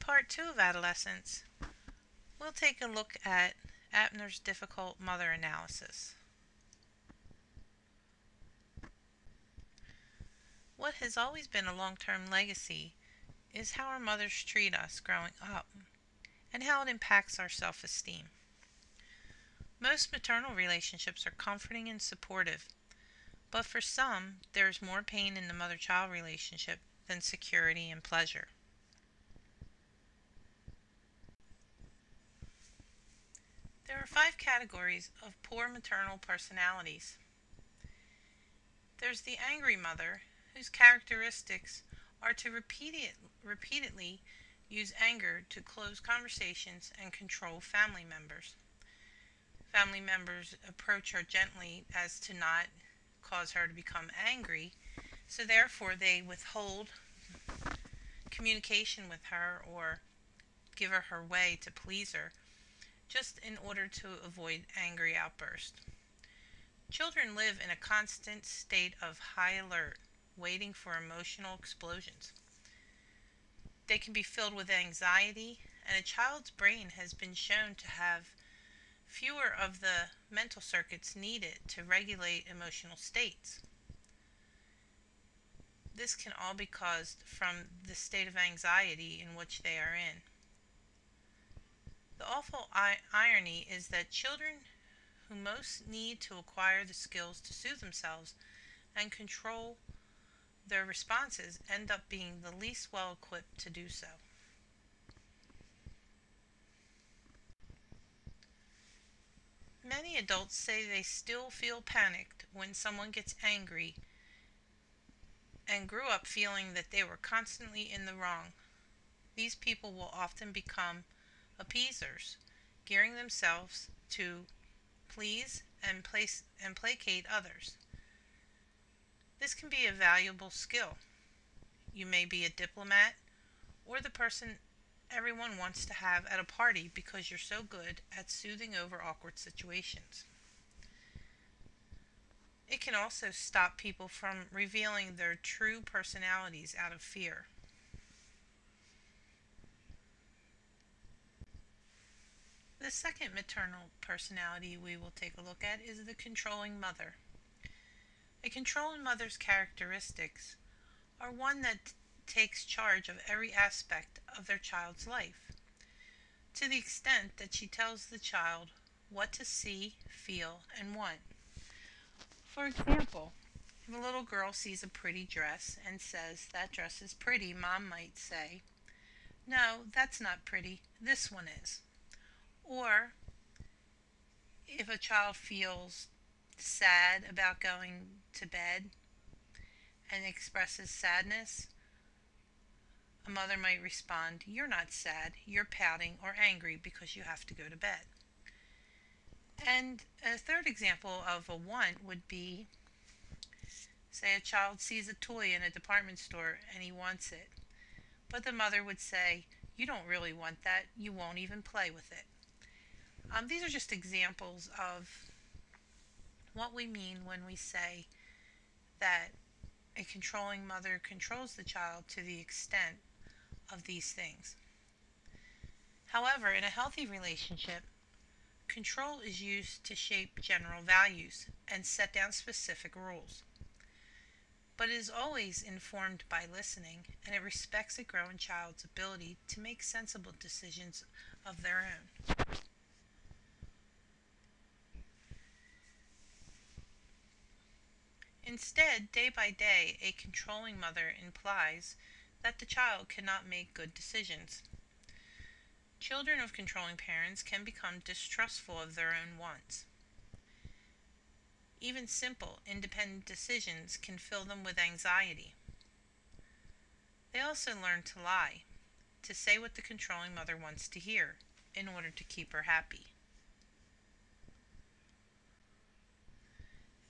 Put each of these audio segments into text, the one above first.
part 2 of Adolescence, we'll take a look at Abner's difficult mother analysis. What has always been a long-term legacy is how our mothers treat us growing up and how it impacts our self-esteem. Most maternal relationships are comforting and supportive, but for some, there is more pain in the mother-child relationship than security and pleasure. There are 5 categories of poor maternal personalities. There's the angry mother, whose characteristics are to repeatedly use anger to close conversations and control family members. Family members approach her gently as to not cause her to become angry, so therefore they withhold communication with her or give her way to please her, just in order to avoid angry outbursts. Children live in a constant state of high alert, waiting for emotional explosions. They can be filled with anxiety, and a child's brain has been shown to have fewer of the mental circuits needed to regulate emotional states. This can all be caused from the state of anxiety in which they are in. The awful irony is that children who most need to acquire the skills to soothe themselves and control their responses end up being the least well equipped to do so. Many adults say they still feel panicked when someone gets angry and grew up feeling that they were constantly in the wrong. These people will often become appeasers, gearing themselves to please and placate others. This can be a valuable skill. You may be a diplomat or the person everyone wants to have at a party because you're so good at soothing over awkward situations. It can also stop people from revealing their true personalities out of fear. The second maternal personality we will take a look at is the controlling mother. A controlling mother's characteristics are one that takes charge of every aspect of their child's life, to the extent that she tells the child what to see, feel, and want. For example, if a little girl sees a pretty dress and says, "That dress is pretty," Mom might say, "No, that's not pretty, this one is." Or, if a child feels sad about going to bed and expresses sadness, a mother might respond, "You're not sad, you're pouting or angry because you have to go to bed." And a third example of a want would be, say a child sees a toy in a department store and he wants it, but the mother would say, "You don't really want that, you won't even play with it." These are just examples of what we mean when we say that a controlling mother controls the child to the extent of these things. However, in a healthy relationship, control is used to shape general values and set down specific rules. But it is always informed by listening, and it respects a growing child's ability to make sensible decisions of their own. Instead, day by day, a controlling mother implies that the child cannot make good decisions. Children of controlling parents can become distrustful of their own wants. Even simple, independent decisions can fill them with anxiety. They also learn to lie, to say what the controlling mother wants to hear, in order to keep her happy.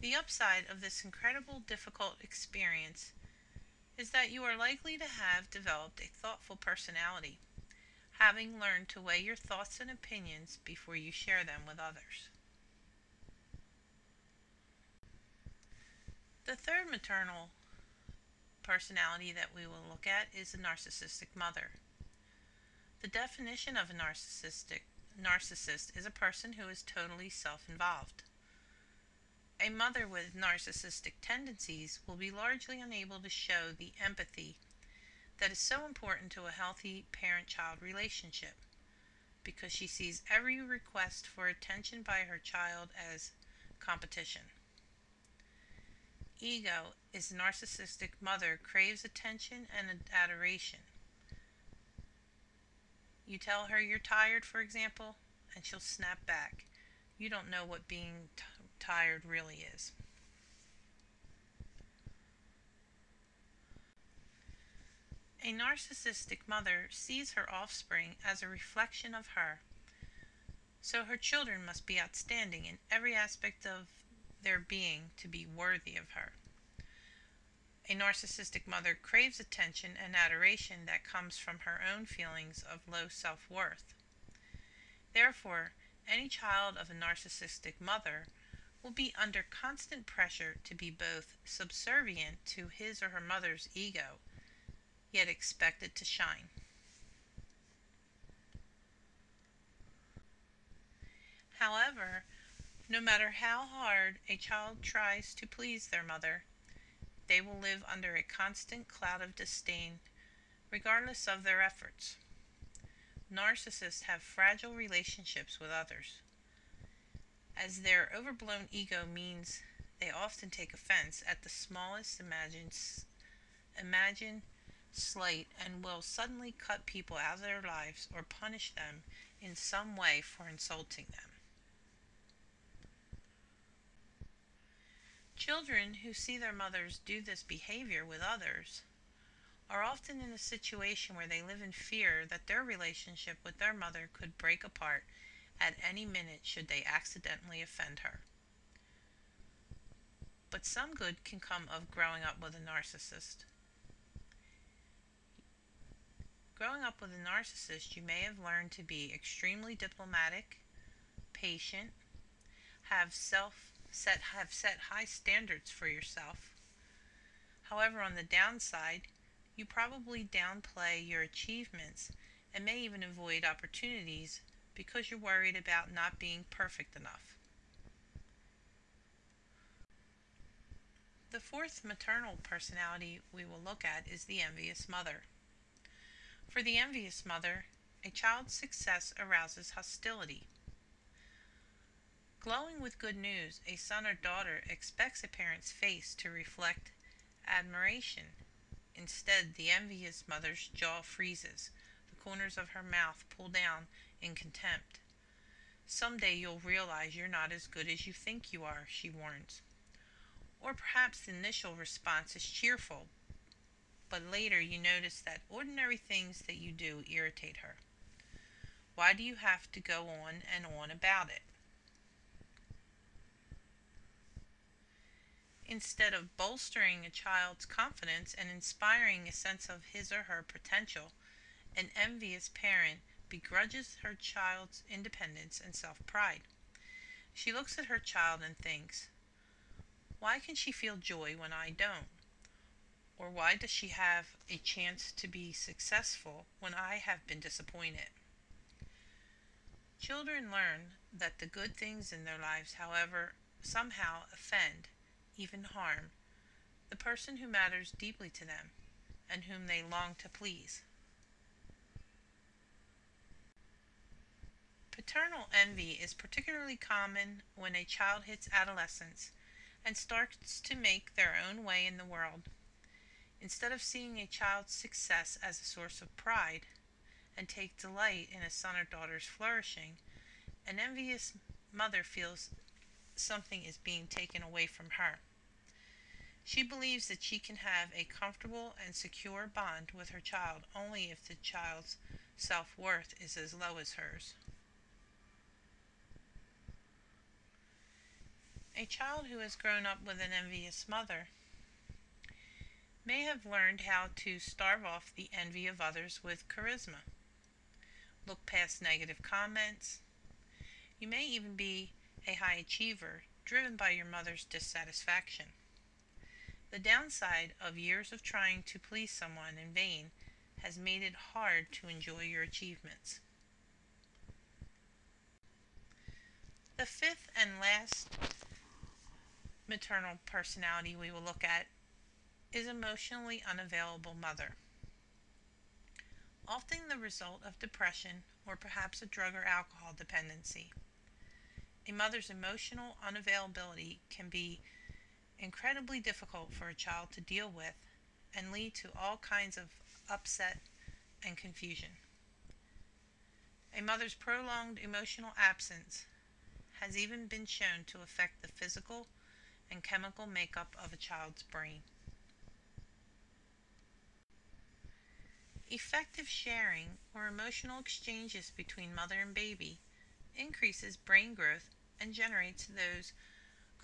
The upside of this incredible difficult experience is that you are likely to have developed a thoughtful personality, having learned to weigh your thoughts and opinions before you share them with others. The third maternal personality that we will look at is the narcissistic mother. The definition of a narcissist is a person who is totally self-involved. A mother with narcissistic tendencies will be largely unable to show the empathy that is so important to a healthy parent-child relationship, because she sees every request for attention by her child as competition. Ego is a narcissistic mother craves attention and adoration. You tell her you're tired, for example, and she'll snap back. You don't know what being tired really is. A narcissistic mother sees her offspring as a reflection of her, so her children must be outstanding in every aspect of their being to be worthy of her. A narcissistic mother craves attention and adoration that comes from her own feelings of low self-worth. Therefore, any child of a narcissistic mother will be under constant pressure to be both subservient to his or her mother's ego, yet expected to shine. However, no matter how hard a child tries to please their mother, they will live under a constant cloud of disdain, regardless of their efforts. Narcissists have fragile relationships with others, as their overblown ego means they often take offense at the smallest imagined slight and will suddenly cut people out of their lives or punish them in some way for insulting them. Children who see their mothers do this behavior with others are often in a situation where they live in fear that their relationship with their mother could break apart at any minute should they accidentally offend her. But some good can come of growing up with a narcissist. Growing up with a narcissist, you may have learned to be extremely diplomatic, patient, have set high standards for yourself. However, on the downside, you probably downplay your achievements and may even avoid opportunities because you're worried about not being perfect enough. The fourth maternal personality we will look at is the envious mother. For the envious mother, a child's success arouses hostility. Glowing with good news, a son or daughter expects a parent's face to reflect admiration. Instead, the envious mother's jaw freezes, the corners of her mouth pull down in contempt. Someday you'll realize you're not as good as you think you are, she warns. Or perhaps the initial response is cheerful, but later you notice that ordinary things that you do irritate her. Why do you have to go on and on about it? Instead of bolstering a child's confidence and inspiring a sense of his or her potential, an envious parent begrudges her child's independence and self-pride. She looks at her child and thinks, why can she feel joy when I don't? Or why does she have a chance to be successful when I have been disappointed? Children learn that the good things in their lives, however, somehow offend, even harm, the person who matters deeply to them and whom they long to please. Paternal envy is particularly common when a child hits adolescence and starts to make their own way in the world. Instead of seeing a child's success as a source of pride and take delight in a son or daughter's flourishing, an envious mother feels something is being taken away from her. She believes that she can have a comfortable and secure bond with her child only if the child's self-worth is as low as hers. A child who has grown up with an envious mother may have learned how to starve off the envy of others with charisma. Look past negative comments. You may even be a high achiever, driven by your mother's dissatisfaction. The downside of years of trying to please someone in vain has made it hard to enjoy your achievements. The fifth and last maternal personality we will look at is emotionally unavailable mother. Often the result of depression or perhaps a drug or alcohol dependency. A mother's emotional unavailability can be incredibly difficult for a child to deal with and lead to all kinds of upset and confusion. A mother's prolonged emotional absence has even been shown to affect the physical and chemical makeup of a child's brain. Effective sharing or emotional exchanges between mother and baby increases brain growth and generates those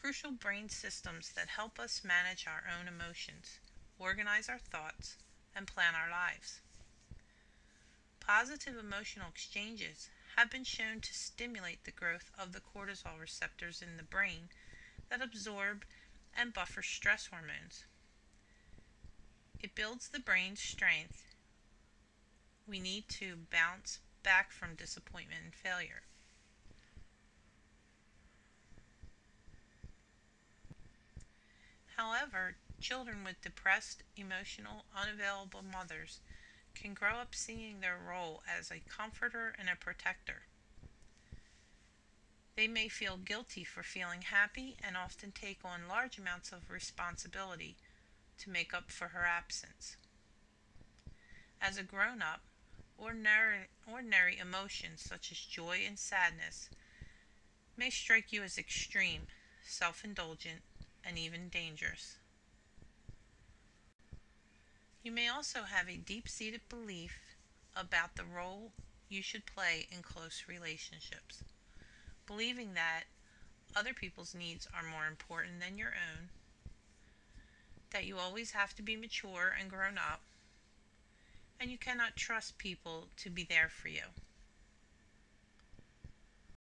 crucial brain systems that help us manage our own emotions, organize our thoughts, and plan our lives. Positive emotional exchanges have been shown to stimulate the growth of the cortisol receptors in the brain that absorb and buffer stress hormones. It builds the brain's strength we need to bounce back from disappointment and failure. However, children with depressed, emotional, unavailable mothers can grow up seeing their role as a comforter and a protector. They may feel guilty for feeling happy and often take on large amounts of responsibility to make up for her absence. As a grown-up, ordinary emotions such as joy and sadness may strike you as extreme, self-indulgent, and even dangerous. You may also have a deep-seated belief about the role you should play in close relationships, believing that other people's needs are more important than your own, that you always have to be mature and grown up, and you cannot trust people to be there for you.